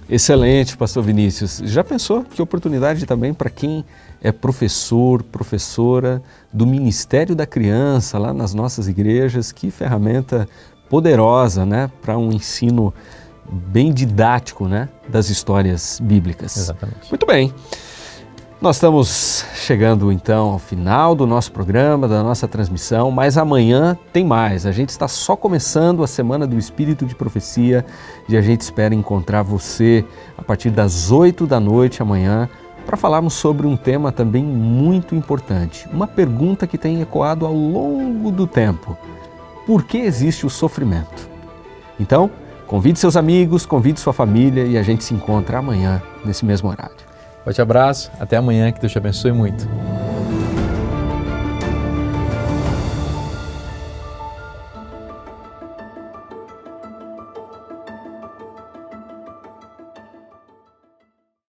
Excelente, pastor Vinícius. Já pensou que oportunidade também para quem é professor, professora do Ministério da Criança lá nas nossas igrejas? Que ferramenta poderosa, né, para um ensino bem didático, né, das histórias bíblicas. Exatamente. Muito bem. Nós estamos chegando então ao final do nosso programa, da nossa transmissão, mas amanhã tem mais. A gente está só começando a Semana do Espírito de Profecia e a gente espera encontrar você a partir das 8 da noite amanhã para falarmos sobre um tema também muito importante. Uma pergunta que tem ecoado ao longo do tempo. Por que existe o sofrimento? Então, convide seus amigos, convide sua família e a gente se encontra amanhã nesse mesmo horário. Forte abraço, até amanhã, que Deus te abençoe muito.